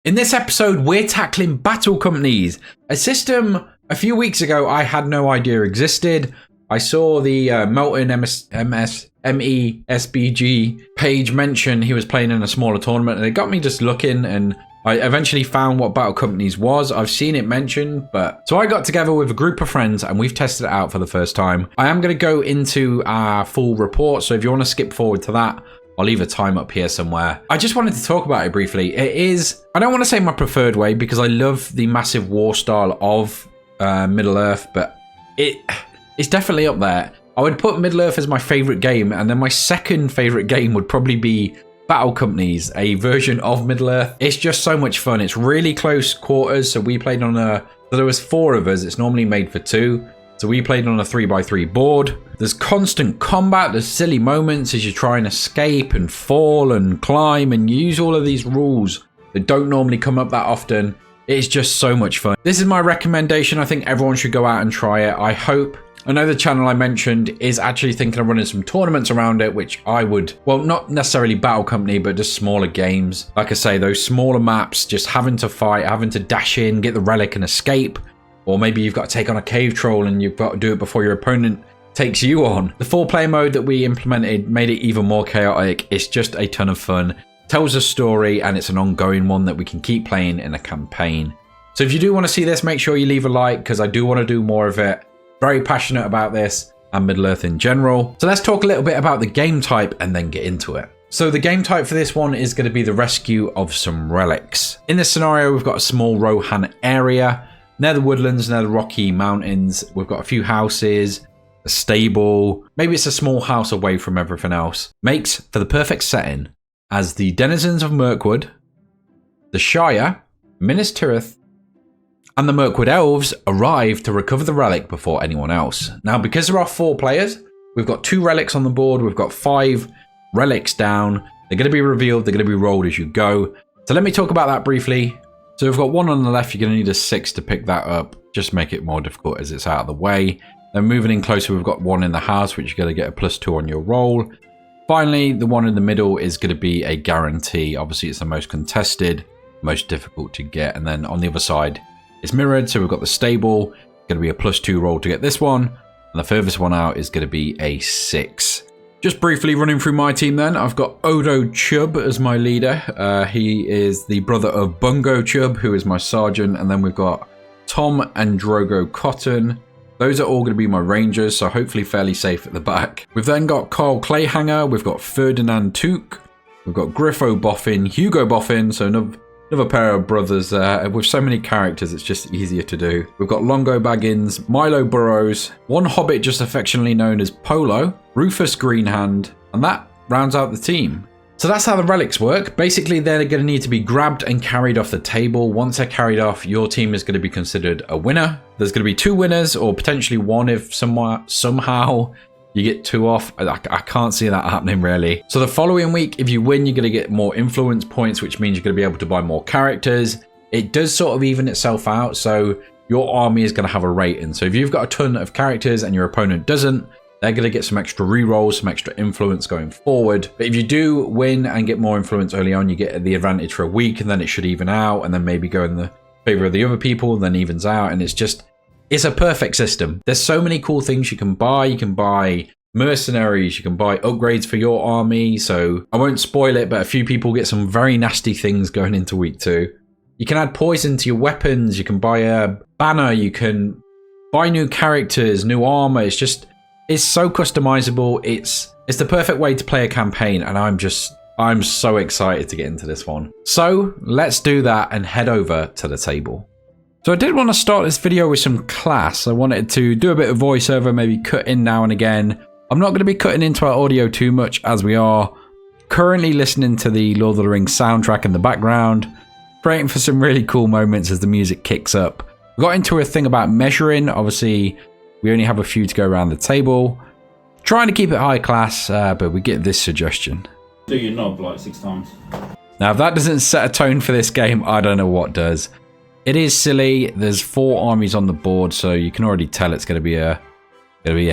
In this episode, we're tackling Battle Companies, a system a few weeks ago I had no idea existed. I saw the Melton MESBG page mention he was playing in a smaller tournament, and it got me just looking, and I eventually found what Battle Companies was. I've seen it mentioned, so I got together with a group of friends and we've tested it out for the first time. I am going to go into our full report, so if you want to skip forward to that, I'll leave a time up here somewhere. I just wanted to talk about it briefly. It is, I don't want to say my preferred way because I love the massive war style of Middle-earth, but it's definitely up there. I would put Middle-earth as my favorite game, and then my second favorite game would probably be Battle Companies, a version of Middle-earth. It's just so much fun. It's really close quarters, so we played on so there was 4 of us. It's normally made for 2. So we played on a 3x3 board. There's constant combat. There's silly moments as you try and escape and fall and climb and use all of these rules that don't normally come up that often. It's just so much fun. This is my recommendation. I think everyone should go out and try it. I know the channel I mentioned is actually thinking of running some tournaments around it, which I would, well, not necessarily Battle Company, but just smaller games. Like I say, those smaller maps, just having to fight, having to dash in, get the relic and escape. Or maybe you've got to take on a cave troll and you've got to do it before your opponent takes you on. The 4-player mode that we implemented made it even more chaotic. It's just a ton of fun. Tells a story, and it's an ongoing one that we can keep playing in a campaign. So if you do want to see this, make sure you leave a like, because I do want to do more of it. Very passionate about this and Middle-earth in general. So let's talk a little bit about the game type and then get into it. So the game type for this one is going to be the rescue of some relics. In this scenario, we've got a small Rohan area. Near the woodlands, near the rocky mountains. We've got a few houses, a stable. Maybe it's a small house away from everything else. Makes for the perfect setting as the denizens of Mirkwood, the Shire, Minas Tirith, and the Mirkwood elves arrive to recover the relic before anyone else. Now, because there are 4 players, we've got 2 relics on the board. We've got 5 relics down. They're going to be revealed. They're going to be rolled as you go. So let me talk about that briefly. So we've got 1 on the left. You're going to need a 6 to pick that up. Just make it more difficult as it's out of the way. Then moving in closer, we've got 1 in the house, which you're going to get a +2 on your roll. Finally, the 1 in the middle is going to be a guarantee. Obviously, it's the most contested, most difficult to get. And then on the other side, it's mirrored. So we've got the stable, going to be a +2 roll to get this one. And the furthest one out is going to be a 6. Just briefly running through my team then, I've got Odo Chubb as my leader. He is the brother of Bungo Chubb, who is my sergeant. And then we've got Tom and Drogo Cotton. Those are all going to be my rangers, so hopefully fairly safe at the back. We've then got Carl Clayhanger, we've got Ferdinand Took, we've got Griffo Boffin, Hugo Boffin, so another pair of brothers there. With so many characters, it's just easier to do. We've got Longo Baggins, Milo Burrows, one hobbit just affectionately known as Polo, Rufus Greenhand, and that rounds out the team. So that's how the relics work. Basically, they're going to need to be grabbed and carried off the table. Once they're carried off, your team is going to be considered a winner. There's going to be 2 winners, or potentially 1 if somehow you get 2 off. I can't see that happening really. So the following week, if you win, you're going to get more influence points, which means you're going to be able to buy more characters. It does sort of even itself out, so your army is going to have a rating. So if you've got a ton of characters and your opponent doesn't, they're going to get some extra rerolls, some extra influence going forward. But if you do win and get more influence early on, you get the advantage for a week, and then it should even out, and then maybe go in the favor of the other people, then evens out. And it's a perfect system. There's so many cool things you can buy. You can buy mercenaries, you can buy upgrades for your army. So I won't spoil it, but a few people get some very nasty things going into week 2. You can add poison to your weapons. You can buy a banner. You can buy new characters, new armor. It's so customizable. It's the perfect way to play a campaign, and I'm so excited to get into this one. So let's do that and head over to the table. So I did want to start this video with some class. I wanted to do a bit of voiceover, maybe cut in now and again. I'm not going to be cutting into our audio too much, as we are currently listening to the Lord of the Rings soundtrack in the background, creating for some really cool moments as the music kicks up. We got into a thing about measuring. Obviously, we only have a few to go around the table. Trying to keep it high class, but we get this suggestion. Do your knob like 6 times. Now, if that doesn't set a tone for this game, I don't know what does. It is silly. There's 4 armies on the board, so you can already tell it's going to be a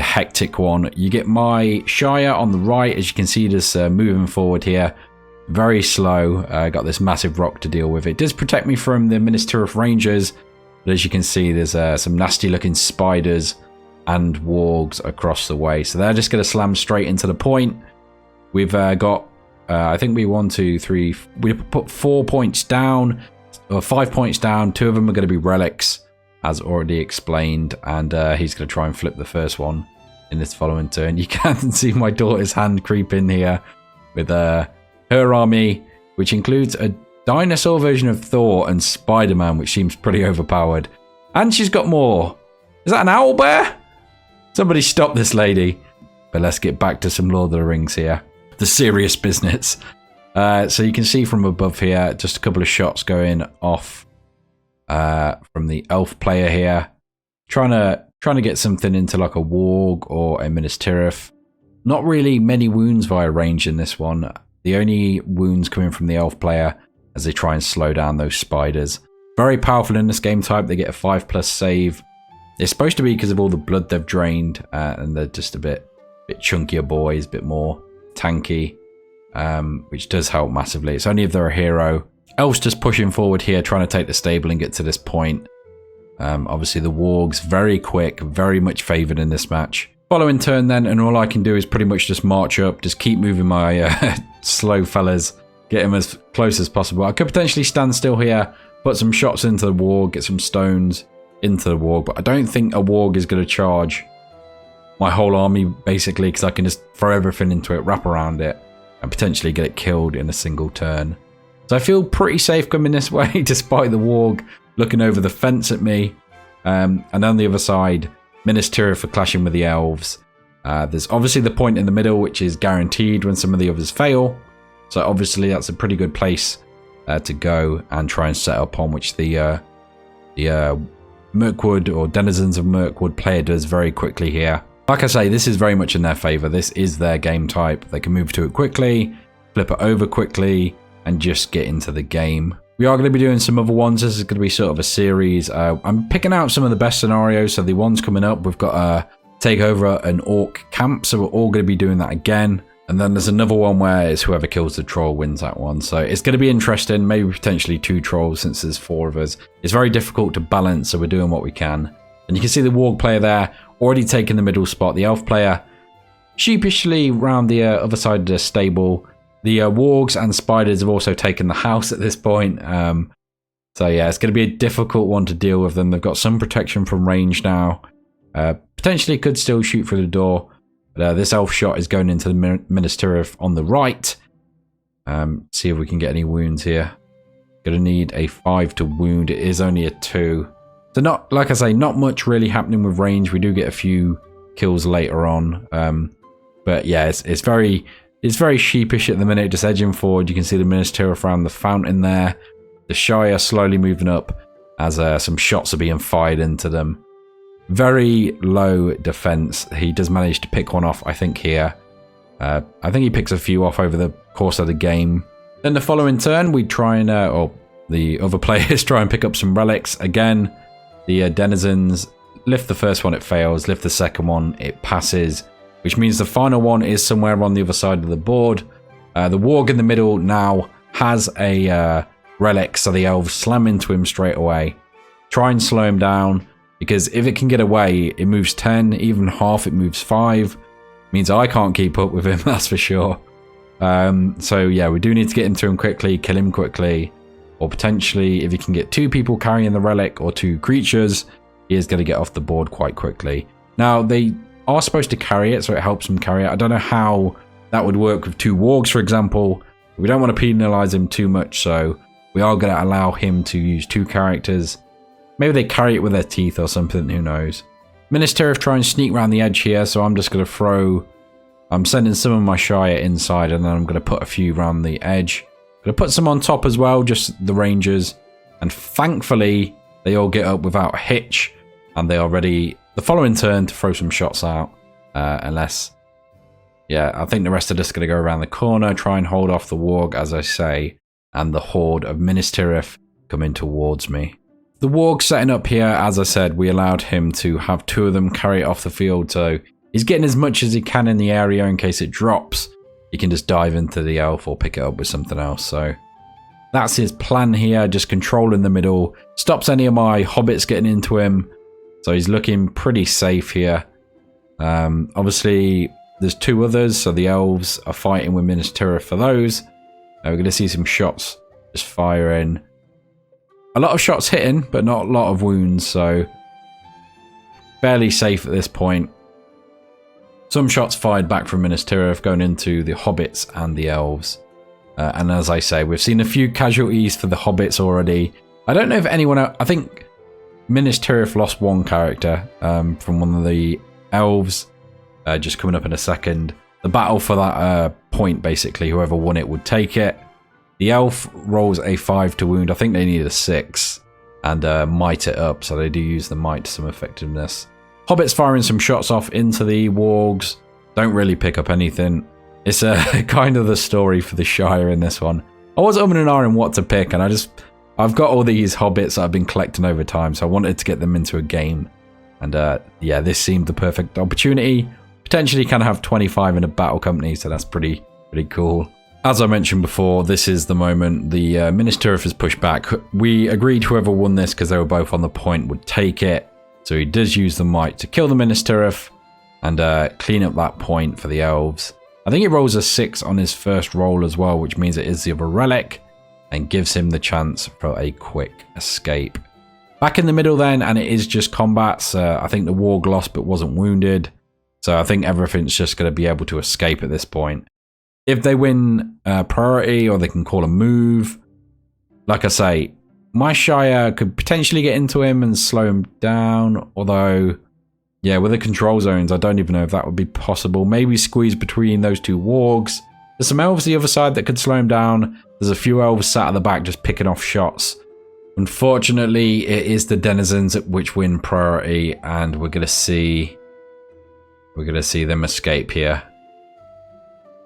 hectic one. You get my Shire on the right, as you can see, just moving forward here. Very slow. Got this massive rock to deal with. It does protect me from the Ministerial Rangers, but as you can see, there's some nasty looking spiders and wargs across the way. So they're just going to slam straight into the point. We've got, I think we we put 4 points down, or 5 points down. 2 of them are going to be relics, as already explained, and he's going to try and flip the first one in this following turn. You can see my daughter's hand creep in here with her army, which includes a dinosaur version of Thor and Spider-Man, which seems pretty overpowered. And she's got more. Is that an owl bear? Somebody stop this lady. But let's get back to some Lord of the Rings here. The serious business. So you can see from above here, just a couple of shots going off from the elf player here. Trying to get something into like a warg or a Ministerial. Not really many wounds via range in this one. The only wounds coming from the elf player as they try and slow down those spiders. Very powerful in this game type. They get a 5+ save. It's supposed to be because of all the blood they've drained, and they're just a bit chunkier boys, a bit more tanky, which does help massively. It's only if they're a hero. Elf's just pushing forward here, trying to take the stable and get to this point. Obviously the wargs, very quick, very much favoured in this match. Following turn then, and all I can do is pretty much just march up, just keep moving my slow fellas, get him as close as possible. I could potentially stand still here, put some shots into the warg, get some stones into the warg, but I don't think a warg is going to charge my whole army, basically, because I can just throw everything into it, wrap around it, and potentially get it killed in a single turn. So I feel pretty safe coming this way, despite the warg looking over the fence at me. And on the other side, Ministerial for clashing with the elves. There's obviously the point in the middle, which is guaranteed when some of the others fail. So obviously that's a pretty good place to go and try and set up on, which the Mirkwood or Denizens of Mirkwood player does very quickly here. Like I say, this is very much in their favour. This is their game type. They can move to it quickly, flip it over quickly, and just get into the game. We are going to be doing some other ones. This is going to be sort of a series. I'm picking out some of the best scenarios. So the ones coming up, we've got a take over an orc camp. So we're all going to be doing that again. And then there's another one where it's whoever kills the troll wins that one. So it's going to be interesting. Maybe potentially 2 trolls since there's 4 of us. It's very difficult to balance, so we're doing what we can. And you can see the warg player there already taking the middle spot. The elf player sheepishly round the other side of the stable. The wargs and spiders have also taken the house at this point. So yeah, it's going to be a difficult one to deal with them. They've got some protection from range now. Potentially could still shoot through the door. But this elf shot is going into the Ministerial on the right. See if we can get any wounds here. Going to need a 5 to wound. It is only a 2. So not, like I say, not much really happening with range. We do get a few kills later on. But yeah, it's very sheepish at the minute, just edging forward. You can see the Ministerial around the fountain there. The Shire slowly moving up as some shots are being fired into them. Very low defense. He does manage to pick one off, I think, here. I think he picks a few off over the course of the game. Then the following turn, we try and, or the other players try and pick up some relics. Again, the denizens lift the first one, it fails. Lift the second one, it passes. Which means the final one is somewhere on the other side of the board. The warg in the middle now has a relic, so the elves slam into him straight away. Try and slow him down, because if it can get away, it moves 10, even half it moves 5. Means I can't keep up with him, that's for sure. So yeah, we do need to get into him quickly, kill him quickly, or potentially if you can get 2 people carrying the relic or 2 creatures, he is going to get off the board quite quickly. Now they are supposed to carry it, so it helps them carry it. I don't know how that would work with 2 wargs, for example. We don't want to penalise him too much, so we are going to allow him to use 2 characters. Maybe they carry it with their teeth or something, who knows. Ministerial try and sneak around the edge here, so I'm just going to throw... I'm sending some of my Shire inside, and then I'm going to put a few around the edge. I'm going to put some on top as well, just the Rangers. And thankfully, they all get up without a hitch, and they are ready the following turn to throw some shots out. Unless... Yeah, I think the rest are just going to go around the corner, try and hold off the warg, as I say, and the horde of Ministerial coming towards me. The warg setting up here, as I said, we allowed him to have 2 of them carry it off the field, so he's getting as much as he can in the area in case it drops. he can just dive into the elf or pick it up with something else. So that's his plan here, just controlling the middle. Stops any of my hobbits getting into him. So he's looking pretty safe here. Obviously, there's two others. So the elves are fighting with Minas Tirith for those. We're going to see some shots just firing. A lot of shots hitting, but not a lot of wounds. So fairly safe at this point. Some shots fired back from Minas Tirith going into the hobbits and the elves. And as I say, we've seen a few casualties for the hobbits already. I don't know if anyone else... I think Minas Tirith lost one character from one of the elves. Just coming up in a second. The battle for that point, basically, whoever won it would take it. The elf rolls a 5 to wound. I think they need a 6. And might it up, so they do use the might to some effectiveness. Hobbits firing some shots off into the wargs. Don't really pick up anything. It's kind of the story for the Shire in this one. I was umming and ahhing what to pick, and I've got all these hobbits that I've been collecting over time, so I wanted to get them into a game. And yeah, this seemed the perfect opportunity. Potentially can have 25 in a battle company, so that's pretty cool. As I mentioned before, this is the moment the Minas Tirith is pushed back. We agreed whoever won this, because they were both on the point, would take it. So he does use the might to kill the Minas Tirith and clean up that point for the elves. I think he rolls a 6 on his first roll as well, which means it is the other relic and gives him the chance for a quick escape. Back in the middle then, and it is just combats. I think the warg lost but wasn't wounded. So I think everything's just going to be able to escape at this point. If they win priority or they can call a move, like I say, my Shire could potentially get into him and slow him down. Although, yeah, with the control zones, I don't even know if that would be possible. Maybe squeeze between those two wargs. There's some elves the other side that could slow him down. There's a few elves sat at the back just picking off shots. Unfortunately, it is the denizens which win priority, and we're gonna see them escape here.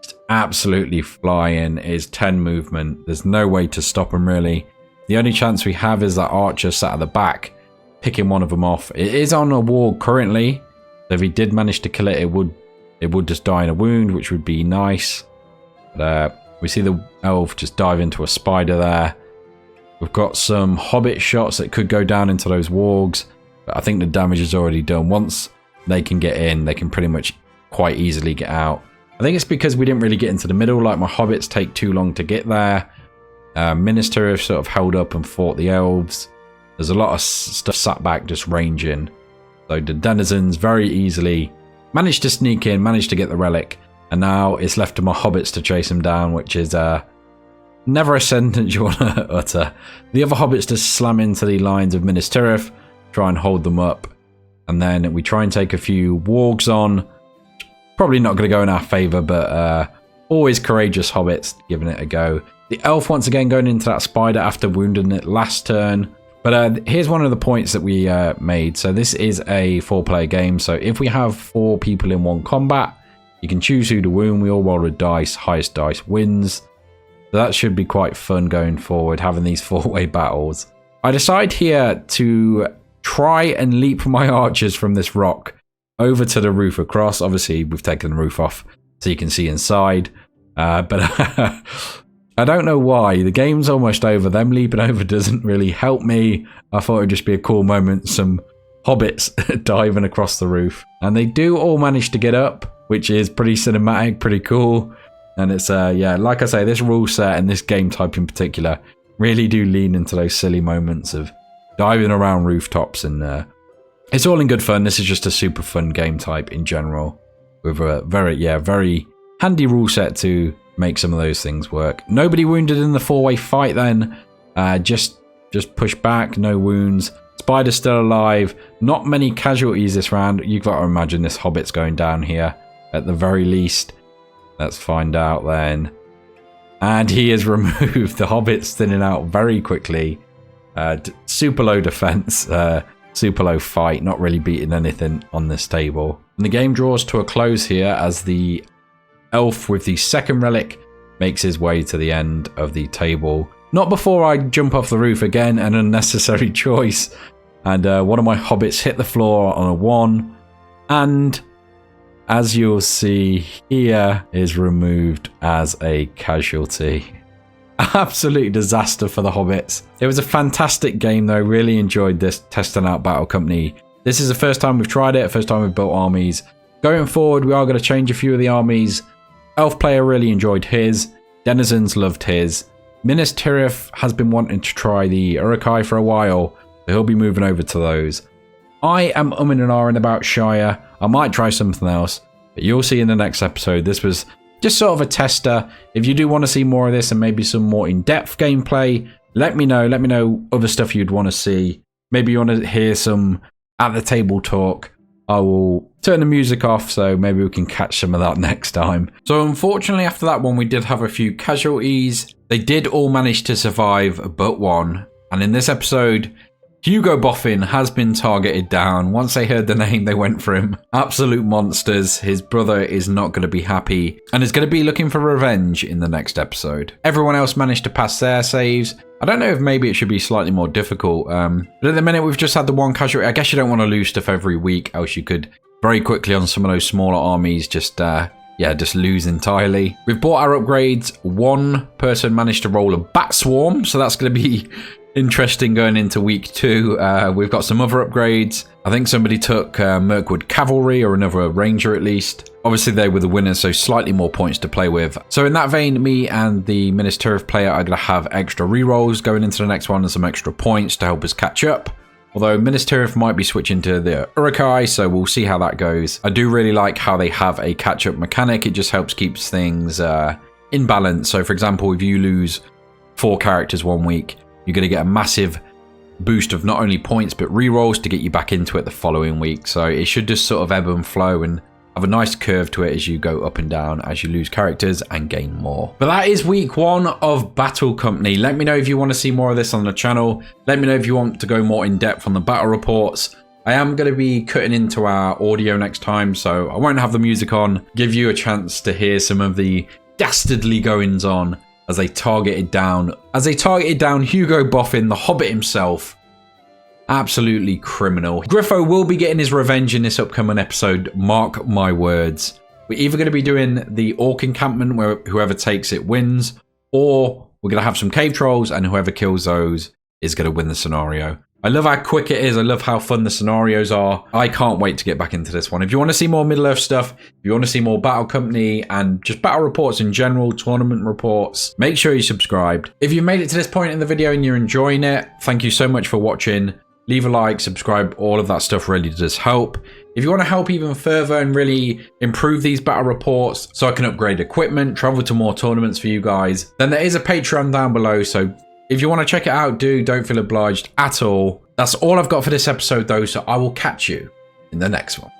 Just absolutely flying. It is 10 movement. There's no way to stop them really. The only chance we have is that archer sat at the back, picking one of them off. It is on a warg currently. So if he did manage to kill it, it would just die in a wound, which would be nice. But we see the elf just dive into a spider there. We've got some hobbit shots that could go down into those wargs, but I think the damage is already done. Once they can get in, they can pretty much quite easily get out. I think it's because we didn't really get into the middle. Like, my hobbits take too long to get there. Minas Tirith sort of held up and fought the elves. There's a lot of stuff sat back just ranging. So the denizens very easily managed to sneak in, managed to get the relic. And now it's left to my hobbits to chase him down, which is never a sentence you want to utter. The other hobbits just slam into the lines of Minas Tirith, try and hold them up. And then we try and take a few wargs on. Probably not going to go in our favour, but always courageous hobbits giving it a go. The elf once again going into that spider after wounding it last turn. But here's one of the points that we made. So this is a 4-player game. So if we have 4 people in one combat, you can choose who to wound. We all roll a dice. Highest dice wins. So that should be quite fun going forward, having these 4-way battles. I decide here to try and leap my archers from this rock over to the roof across. Obviously, we've taken the roof off so you can see inside. But I don't know why. The game's almost over. Them leaping over doesn't really help me. I thought it would just be a cool moment. Some hobbits diving across the roof. And they do all manage to get up, which is pretty cinematic, pretty cool. And it's, yeah, like I say, this rule set and this game type in particular really do lean into those silly moments of diving around rooftops. And it's all in good fun. This is just a super fun game type in general. With a very handy rule set to make some of those things work. Nobody wounded in the 4-way fight then. Just push back, no wounds. Spider's still alive. Not many casualties this round. You've got to imagine this hobbit's going down here at the very least. Let's find out then. And he is removed. The hobbit's thinning out very quickly. Super low defense, super low fight. Not really beating anything on this table. And the game draws to a close here as the elf with the second relic makes his way to the end of the table. Not before I jump off the roof again, an unnecessary choice. And one of my hobbits hit the floor on a 1. And as you'll see here, is removed as a casualty. Absolute disaster for the hobbits. It was a fantastic game though. Really enjoyed this, testing out Battle Company. This is the first time we've tried it, first time we've built armies. Going forward, we are going to change a few of the armies. Elf player really enjoyed his. Denizens loved his. Minas Tirith has been wanting to try the Uruk-hai for a while, so he'll be moving over to those. I am umming and ahhing about Shire. I might try something else, but you'll see in the next episode. This was just sort of a tester. If you do want to see more of this and maybe some more in-depth gameplay, let me know. Let me know other stuff you'd want to see. Maybe you want to hear some at the table talk. I will turn the music off, so maybe we can catch some of that next time. So unfortunately, after that one, we did have a few casualties. They did all manage to survive, but one. And in this episode, Hugo Boffin has been targeted down. Once they heard the name, they went for him. Absolute monsters. His brother is not going to be happy and is going to be looking for revenge in the next episode. Everyone else managed to pass their saves. I don't know if maybe it should be slightly more difficult. But at the minute, we've just had the one casualty. I guess you don't want to lose stuff every week, else you could very quickly on some of those smaller armies just lose entirely. We've bought our upgrades. One person managed to roll a bat swarm, so that's going to be interesting going into week 2. We've got some other upgrades. I think somebody took Mirkwood Cavalry, or another ranger at least. Obviously they were the winners, so slightly more points to play with. So in that vein, me and the Minas Tirith player are going to have extra rerolls going into the next one and some extra points to help us catch up. Although Minas Tirith might be switching to the Uruk-hai, so we'll see how that goes. I do really like how they have a catch-up mechanic. It just helps keep things in balance. So for example, if you lose 4 characters one week, you're going to get a massive boost of not only points but rerolls to get you back into it the following week. So it should just sort of ebb and flow and have a nice curve to it as you go up and down as you lose characters and gain more. But that is week 1 of Battle Company. Let me know if you want to see more of this on the channel. Let me know if you want to go more in depth on the battle reports. I am going to be cutting into our audio next time, so I won't have the music on. Give you a chance to hear some of the dastardly goings on as they targeted down Hugo Boffin, the Hobbit himself. Absolutely criminal. Griffo will be getting his revenge in this upcoming episode, mark my words. We're either going to be doing the Orc encampment where whoever takes it wins, or we're going to have some cave trolls and whoever kills those is going to win the scenario. I love how quick it is. I love how fun the scenarios are. I can't wait to get back into this one. If you want to see more Middle-earth stuff, if you want to see more Battle Company and just battle reports in general, tournament reports, make sure you're subscribed. If you made it to this point in the video and you're enjoying it, thank you so much for watching. Leave a like, subscribe, all of that stuff really does help. If you want to help even further and really improve these battle reports so I can upgrade equipment, travel to more tournaments for you guys, then there is a Patreon down below, so if you want to check it out, don't feel obliged at all. That's all I've got for this episode though, so I will catch you in the next one.